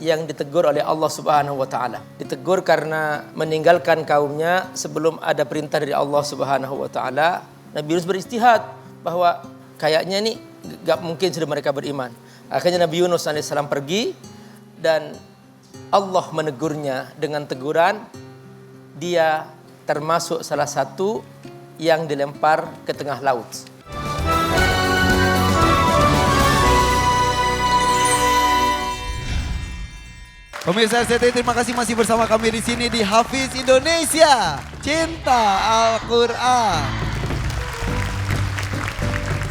yang ditegur oleh Allah Subhanahu wa taala. Ditegur karena meninggalkan kaumnya sebelum ada perintah dari Allah Subhanahu wa taala. Nabi Yunus beristihad bahwa kayaknya ini gak mungkin sudah mereka beriman. Akhirnya Nabi Yunus alaihissalam pergi dan Allah menegurnya dengan teguran, dia termasuk salah satu yang dilempar ke tengah laut. Pemirsa RCTI, terima kasih masih bersama kami di sini di Hafiz Indonesia Cinta Al-Quran.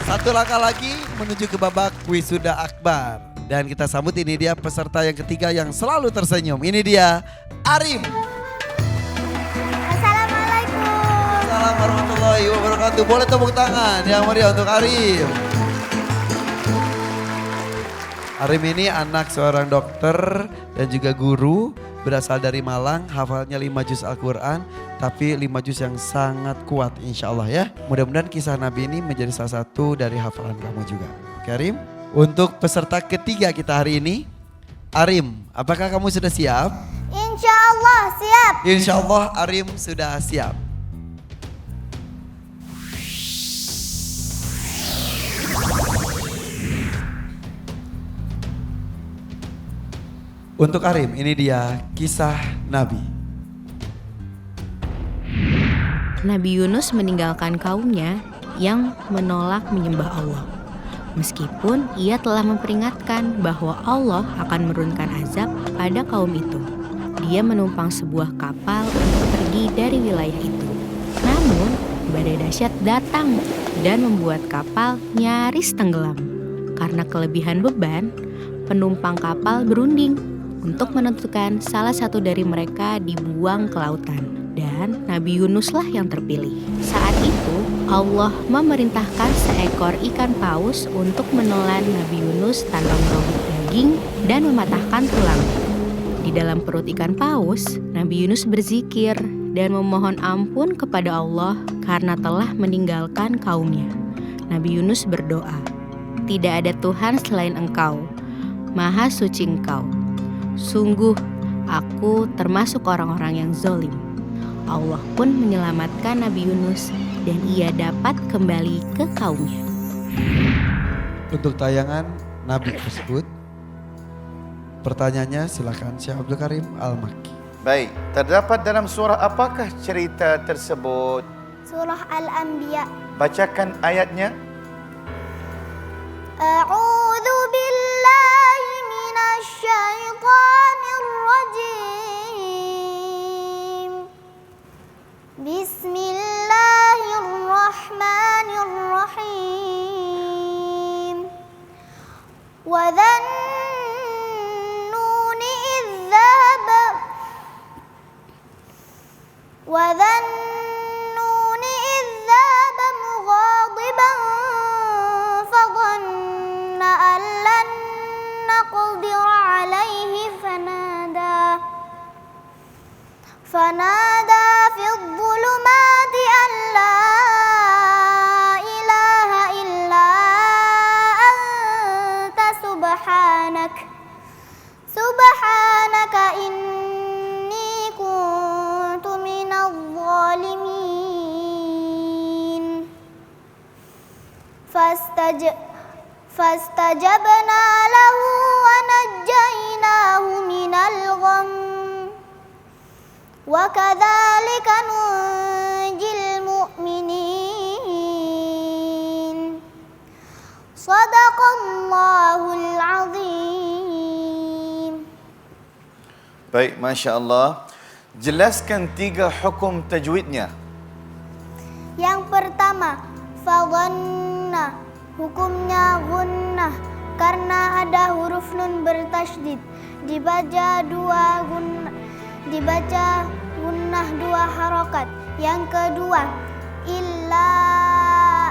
Satu langkah lagi menuju ke babak wisuda akbar. Dan kita sambut, ini dia peserta yang ketiga yang selalu tersenyum. Ini dia Arim. Assalamualaikum. Assalamualaikum warahmatullahi wabarakatuh. Boleh tepuk tangan yang meriah untuk Arim. Arim ini anak seorang dokter dan juga guru, berasal dari Malang, hafalnya 5 juz Al-Quran, tapi 5 juz yang sangat kuat insya Allah ya. Mudah-mudahan kisah Nabi ini menjadi salah satu dari hafalan kamu juga. Oke Arim, untuk peserta ketiga kita hari ini, Arim, apakah kamu sudah siap? Insya Allah siap. Insya Allah Arim sudah siap. Untuk Arim, ini dia kisah Nabi. Nabi Yunus meninggalkan kaumnya yang menolak menyembah Allah. Meskipun ia telah memperingatkan bahwa Allah akan menurunkan azab pada kaum itu. Dia menumpang sebuah kapal untuk pergi dari wilayah itu. Namun, badai dahsyat datang dan membuat kapal nyaris tenggelam. Karena kelebihan beban, penumpang kapal berunding untuk menentukan salah satu dari mereka dibuang ke lautan. Dan Nabi Yunuslah yang terpilih. Saat itu Allah memerintahkan seekor ikan paus untuk menelan Nabi Yunus tanpa merobek daging dan mematahkan tulang. Di dalam perut ikan paus, Nabi Yunus berzikir dan memohon ampun kepada Allah karena telah meninggalkan kaumnya. Nabi Yunus berdoa, "Tidak ada Tuhan selain Engkau, Maha Suci Engkau. Sungguh, aku termasuk orang-orang yang zalim." Allah pun menyelamatkan Nabi Yunus dan ia dapat kembali ke kaumnya. Untuk tayangan Nabi tersebut, pertanyaannya silakan Syekh Abdul Karim Al-Makki. Baik, terdapat dalam surah apakah cerita tersebut? Surah Al-Anbiya. Bacakan ayatnya. A'udzu billahi minasy syaithanir rajim. Bismillahirrahmanirrahim. Wa dhannuni idh dhahaba mughadiban fadhanna an lan naqdira alayhi fanada fi dhulumati an la ilaha illa anta subhanaka inni kuntu minadh dhalimin. Fastajabna lahu wa najjaynahu minal gham wa kadzalika nunjil mu'minin. Shadaqallahul azim. Baik, Masya Allah. Jelaskan 3 hukum tajwidnya. Yang pertama, fadhanna, hukumnya gunnah karena ada huruf nun bertasydid. Dibaca gunnah 2 harokat. Yang kedua, illa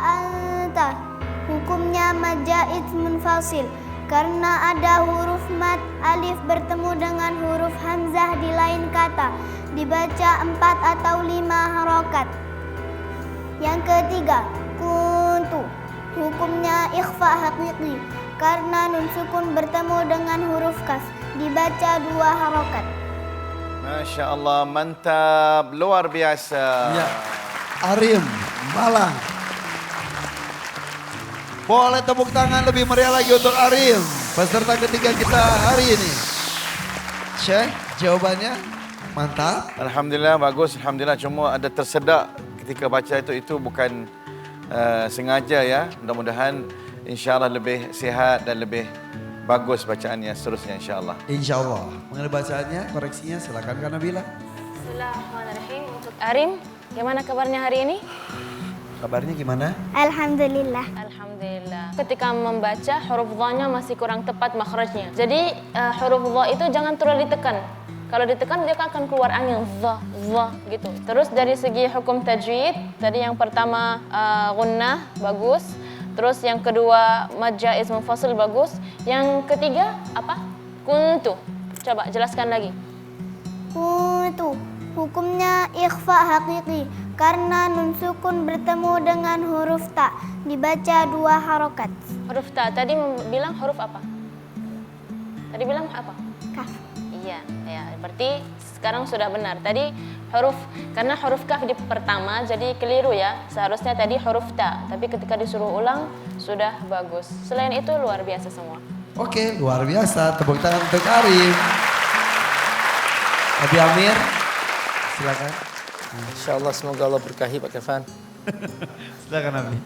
anta, hukumnya majaid munfasil karena ada huruf mat alif bertemu dengan huruf hamzah di lain kata. Dibaca 4 atau 5 harokat. Yang ketiga, kuntu, hukumnya ikhfa haqiqi karena nun sukun bertemu dengan huruf kaf. dibaca 2 harokat. Masya Allah, mantap, luar biasa. Ya. Arim, Malang. Boleh tepuk tangan lebih meriah lagi untuk Arim. Peserta ketiga kita hari ini. Syekh, jawabannya mantap. Alhamdulillah, bagus. Alhamdulillah, cuma ada tersedak ketika baca itu bukan sengaja ya. Mudah-mudahan insyaAllah lebih sihat dan lebih bagus bacaannya seterusnya insyaAllah. InsyaAllah. Mengenai bacaannya, koreksinya silakan Kak Nabila. Bismillahirrahmanirrahim. Untuk Arim, gimana kabarnya hari ini? Kabarnya gimana? Alhamdulillah. Alhamdulillah. Ketika membaca, huruf dha-nya masih kurang tepat makhrajnya. Jadi huruf dha itu jangan terlalu ditekan. Kalau ditekan dia akan keluar angin, dha gitu. Terus dari segi hukum tajwid, tadi yang pertama gunnah bagus. Terus yang kedua mad jaiz munfasil bagus. Yang ketiga apa? Kuntu. Coba jelaskan lagi. Kuntu. Hukumnya ikhfa hakiki karena nun sukun bertemu dengan huruf ta, dibaca 2 harokat. Huruf ta tadi bilang huruf apa? Tadi bilang apa? Kaf. Iya, ya. Berarti sekarang sudah benar. Tadi karena huruf kaf di pertama jadi keliru ya. Seharusnya tadi huruf ta, tapi ketika disuruh ulang sudah bagus. Selain itu luar biasa semua. Oke, luar biasa. Tepuk tangan untuk Arim. Abi Amir, silakan. InsyaAllah semoga Allah berkahi Pak Kefan. Silakan Abi.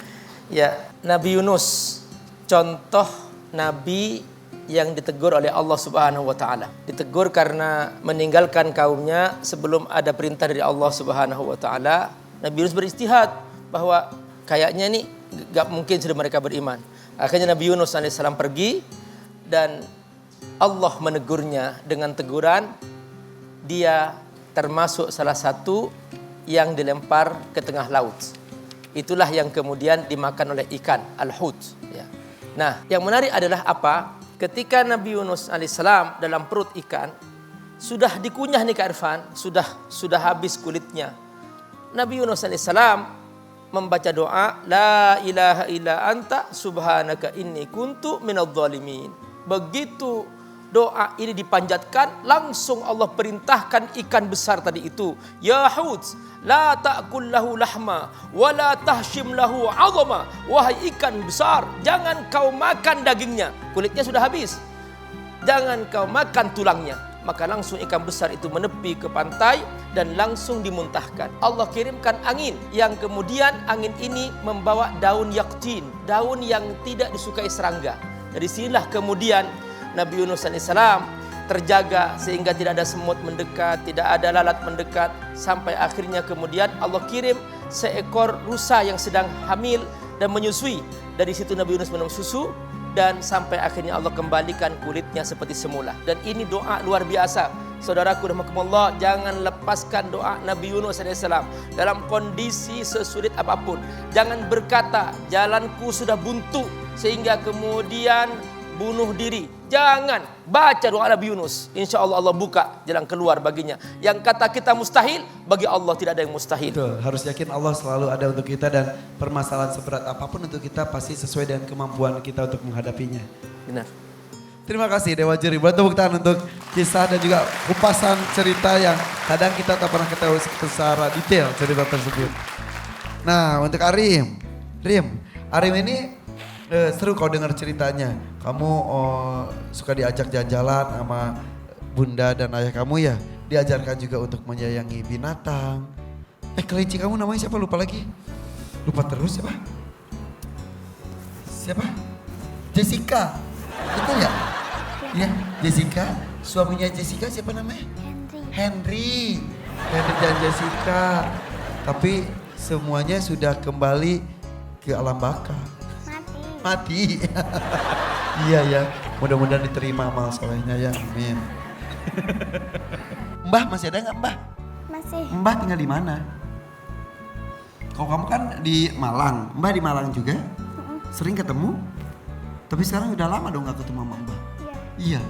Ya, Nabi Yunus, contoh Nabi yang ditegur oleh Allah Subhanahu wa Ta'ala. Ditegur karena meninggalkan kaumnya sebelum ada perintah dari Allah Subhanahu wa Ta'ala. Nabi Yunus beristihad bahwa kayaknya nih gak mungkin sudah mereka beriman. Akhirnya Nabi Yunus AS pergi dan Allah menegurnya dengan teguran. Dia termasuk salah satu yang dilempar ke tengah laut. Itulah yang kemudian dimakan oleh ikan, al-hut. Ya. Nah, yang menarik adalah apa? Ketika Nabi Yunus alaihissalam dalam perut ikan, sudah dikunyah nih Kak Irfan, sudah habis kulitnya. Nabi Yunus alaihissalam membaca doa, La ilaha illa anta subhanaka inni kuntu minadh dhalimin. Begitu doa ini dipanjatkan, langsung Allah perintahkan ikan besar tadi itu, Ya hut, la ta'kul lahu lahma, wa la tahshim lahu 'azama. Wahai ikan besar, jangan kau makan dagingnya, kulitnya sudah habis. Jangan kau makan tulangnya. Maka langsung ikan besar itu menepi ke pantai dan langsung dimuntahkan. Allah kirimkan angin yang kemudian angin ini membawa daun yaktin, daun yang tidak disukai serangga. Dari sinilah kemudian Nabi Yunus AS terjaga sehingga tidak ada semut mendekat, tidak ada lalat mendekat. Sampai akhirnya kemudian Allah kirim seekor rusa yang sedang hamil dan menyusui. Dari situ Nabi Yunus minum susu dan sampai akhirnya Allah kembalikan kulitnya seperti semula. Dan ini doa luar biasa. Saudaraku rahimakumullah, jangan lepaskan doa Nabi Yunus AS dalam kondisi sesulit apapun. Jangan berkata, jalanku sudah buntu sehingga kemudian bunuh diri. Jangan, baca doa Nabi Yunus. Insya Allah Allah buka jalan keluar baginya. Yang kata kita mustahil, bagi Allah tidak ada yang mustahil. Betul, harus yakin Allah selalu ada untuk kita dan permasalahan seberat apapun untuk kita pasti sesuai dengan kemampuan kita untuk menghadapinya. Benar. Terima kasih Dewa Juri. Buat tepuk tangan untuk kisah dan juga kupasan cerita yang kadang kita tak pernah ketahui secara detail cerita tersebut. Nah, untuk Arim. Arim ini seru kau dengar ceritanya. Kamu suka diajak jalan-jalan sama bunda dan ayah kamu ya. Diajarkan juga untuk menyayangi binatang. Kelinci kamu namanya siapa? Lupa lagi. Lupa terus siapa? Siapa? Jessica. Betul ya? Ya, Jessica. Suaminya Jessica siapa namanya? Henry dan Jessica. Tapi semuanya sudah kembali ke alam baka. Mati. Iya ya, mudah-mudahan diterima amal solehnya ya, amin. Mbah masih ada nggak Mbah? Masih. Mbah tinggal di mana? Kalau kamu kan di Malang, Mbah di Malang juga? Sering ketemu? Tapi sekarang udah lama dong nggak ketemu sama Mbah? Iya.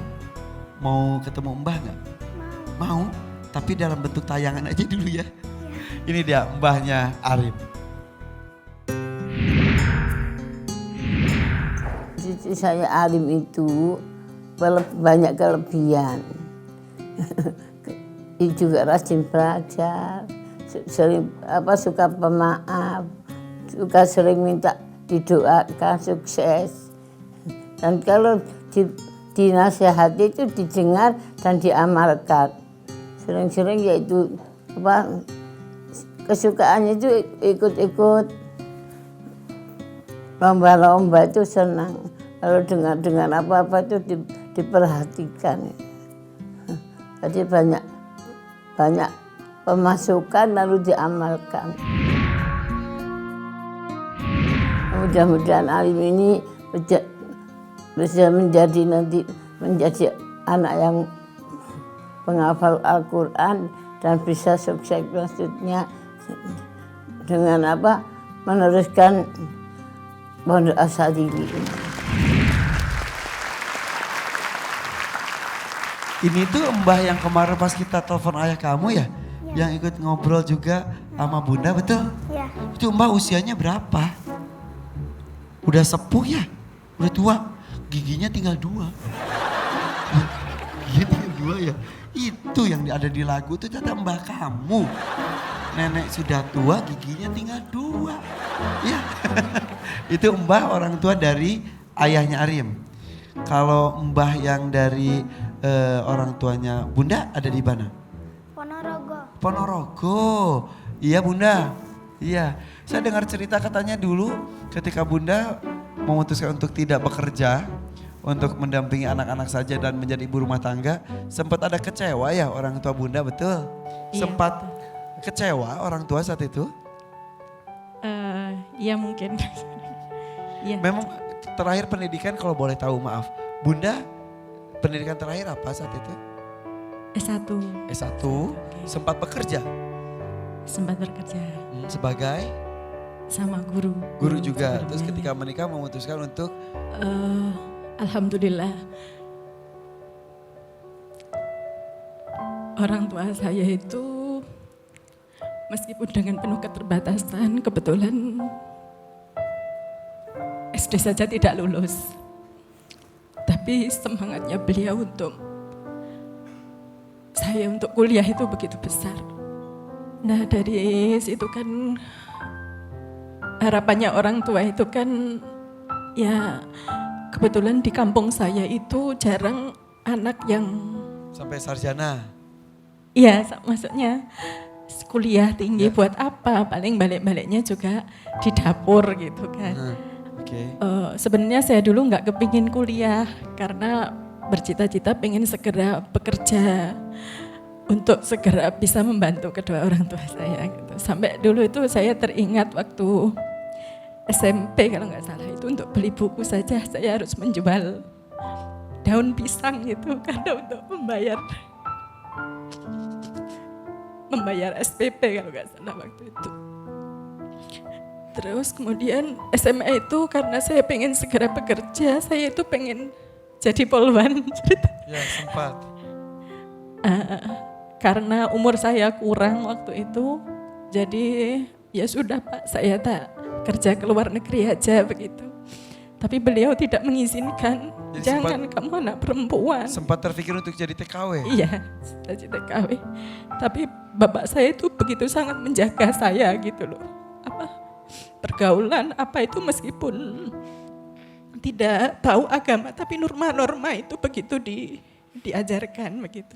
Mau ketemu Mbah nggak? Mau. Tapi dalam bentuk tayangan aja dulu ya. Ini dia Mbahnya Arim. Cucu saya Arim itu banyak kelebihan. Juga rajin belajar, sering suka pemaaf, suka sering minta didoakan sukses. Dan kalau dinasihati itu didengar dan diamalkan. Sering-sering yaitu kesukaannya itu ikut-ikut lomba-lomba itu senang. Kalau dengan apa-apa itu diperhatikan. Jadi banyak pemasukan lalu diamalkan. Mudah-mudahan Alim ini bisa menjadi anak yang penghafal Al-Quran dan bisa sukses maksudnya dengan meneruskan Pondok As-Sadili. Ini tuh Mbah yang kemarin pas kita telepon ayah kamu ya? Yang ikut ngobrol juga sama Bunda, betul? Ya. Itu Mbah usianya berapa? Udah sepuh ya? Udah tua? Giginya tinggal 2. Giginya tinggal 2 ya? Itu yang ada di lagu tuh kata Mbah kamu. Nenek sudah tua, giginya tinggal 2. Ya. Itu Mbah orang tua dari ayahnya Arim. Kalau Mbah yang dari orang tuanya Bunda ada di mana? Ponorogo. Ponorogo. Iya Bunda. Iya. Saya dengar cerita katanya dulu ketika Bunda memutuskan untuk tidak bekerja, untuk mendampingi anak-anak saja dan menjadi ibu rumah tangga, sempat ada kecewa ya orang tua Bunda, betul? Iya, Sempat betul. kecewa orang tua saat itu? Iya mungkin. Iya. Memang terakhir pendidikan kalau boleh tahu, maaf. Bunda pendidikan terakhir apa saat itu? S1. S1, sempat bekerja Sempat bekerja sebagai sama guru. guru juga. Terus sebelumnya. ketika menikah memutuskan untuk Alhamdulillah orang tua saya itu meskipun dengan penuh keterbatasan kebetulan SD saja tidak lulus. Tapi semangatnya beliau untuk saya untuk kuliah itu begitu besar. Nah dari situ kan harapannya orang tua itu kan ya kebetulan di kampung saya itu jarang anak yang sampai sarjana. ya maksudnya kuliah tinggi buat apa, paling balik-baliknya juga di dapur gitu kan. Oke. Sebenarnya saya dulu nggak kepingin kuliah karena bercita-cita pengen segera bekerja untuk segera bisa membantu kedua orang tua saya gitu. Sampai dulu itu saya teringat waktu SMP kalau nggak salah itu untuk beli buku saja saya harus menjual daun pisang gitu karena untuk membayar SPP kalau nggak salah waktu itu. Terus kemudian SMA itu karena saya pengen segera bekerja, saya itu pengen jadi polwan. Ya sempat. Karena umur saya kurang waktu itu, jadi ya sudah Pak, saya tak kerja ke luar negeri aja begitu. Tapi beliau tidak mengizinkan, Jadi jangan kamu anak perempuan. Sempat terpikir untuk jadi TKW? Iya, jadi TKW. Tapi bapak saya itu begitu sangat menjaga saya gitu loh. Pergaulan apa itu meskipun tidak tahu agama tapi norma-norma itu begitu diajarkan begitu.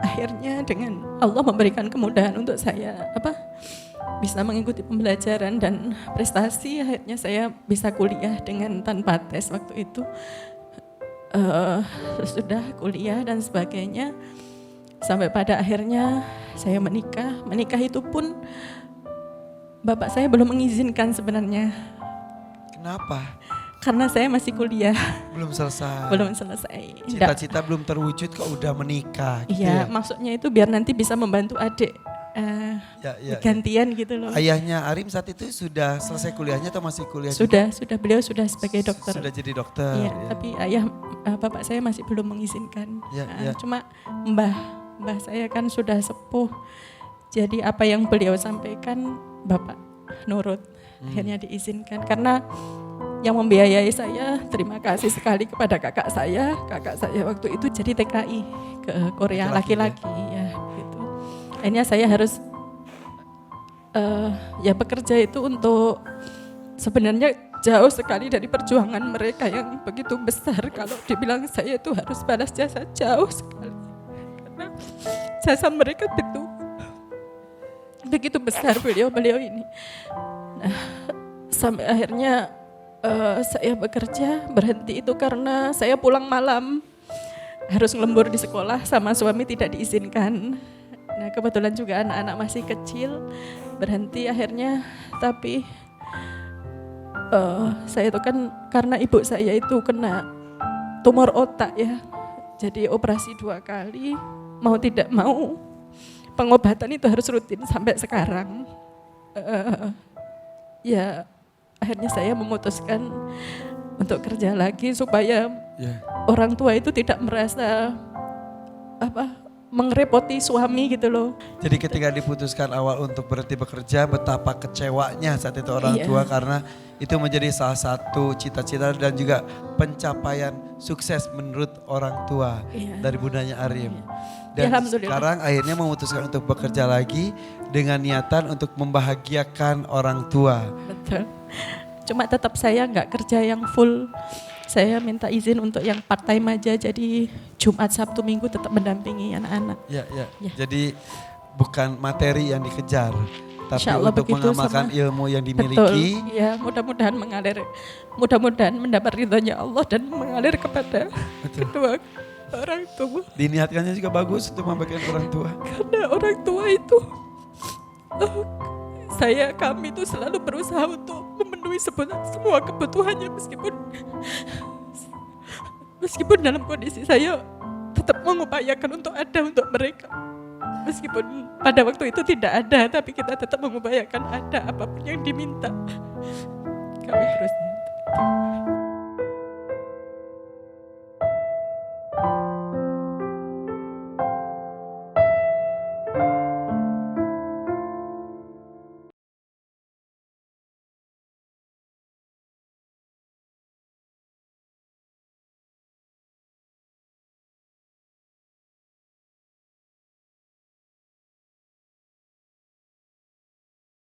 Akhirnya dengan Allah memberikan kemudahan untuk saya bisa mengikuti pembelajaran dan prestasi, akhirnya saya bisa kuliah dengan tanpa tes waktu itu. Sudah kuliah dan sebagainya sampai pada akhirnya saya menikah. Menikah itu pun bapak saya belum mengizinkan sebenarnya. Kenapa? Karena saya masih kuliah. Belum selesai. Belum selesai. Cita-cita belum terwujud kok udah menikah gitu Iya, ya? maksudnya itu biar nanti bisa membantu adik gantian gitu loh. Ayahnya Arim saat itu sudah selesai kuliahnya atau masih kuliah? Sudah, beliau sudah sebagai dokter. Sudah jadi dokter. Iya, ya. tapi bapak saya masih belum mengizinkan. Ya. Cuma mbah saya kan sudah sepuh. Jadi apa yang beliau sampaikan bapak nurut. Akhirnya diizinkan karena yang membiayai saya. Terima kasih sekali kepada kakak saya. Kakak saya waktu itu jadi TKI ke Korea laki-laki ya gitu. Akhirnya saya harus ya bekerja itu untuk sebenarnya jauh sekali dari perjuangan mereka yang begitu besar. Kalau dibilang saya itu harus balas jasa, jauh sekali. Karena jasa mereka begitu besar beliau ini. Nah, sampai akhirnya saya bekerja, berhenti itu karena saya pulang malam. Harus ngelembur di sekolah sama suami tidak diizinkan. Nah, kebetulan juga anak-anak masih kecil, berhenti akhirnya. Tapi saya itu kan karena ibu saya itu kena tumor otak ya, jadi operasi 2 kali, mau tidak mau pengobatan itu harus rutin sampai sekarang. Ya akhirnya saya memutuskan untuk kerja lagi supaya orang tua itu tidak merasa mengerepoti suami gitu loh. Jadi ketika diputuskan awal untuk berhenti bekerja, betapa kecewanya saat itu orang tua karena itu menjadi salah satu cita-cita dan juga pencapaian sukses menurut orang tua dari bundanya Arim. Dan sekarang akhirnya memutuskan untuk bekerja lagi dengan niatan untuk membahagiakan orang tua. Betul. Cuma tetap saya nggak kerja yang full. Saya minta izin untuk yang part time aja, jadi Jumat, Sabtu, Minggu tetap mendampingi anak-anak. Ya. Jadi bukan materi yang dikejar, tapi Insyaallah untuk mengamalkan ilmu yang dimiliki. Betul, ya mudah-mudahan mengalir, mudah-mudahan mendapat ridhonya Allah dan mengalir kepada kedua orang tua. Diniatkannya juga bagus untuk membagikan orang tua. Karena orang tua itu, kami itu selalu berusaha untuk memenuhi semua kebutuhannya meskipun dalam kondisi saya tetap mengupayakan untuk ada untuk mereka. Meskipun pada waktu itu tidak ada, tapi kita tetap mengupayakan ada apapun yang diminta. Kami terus.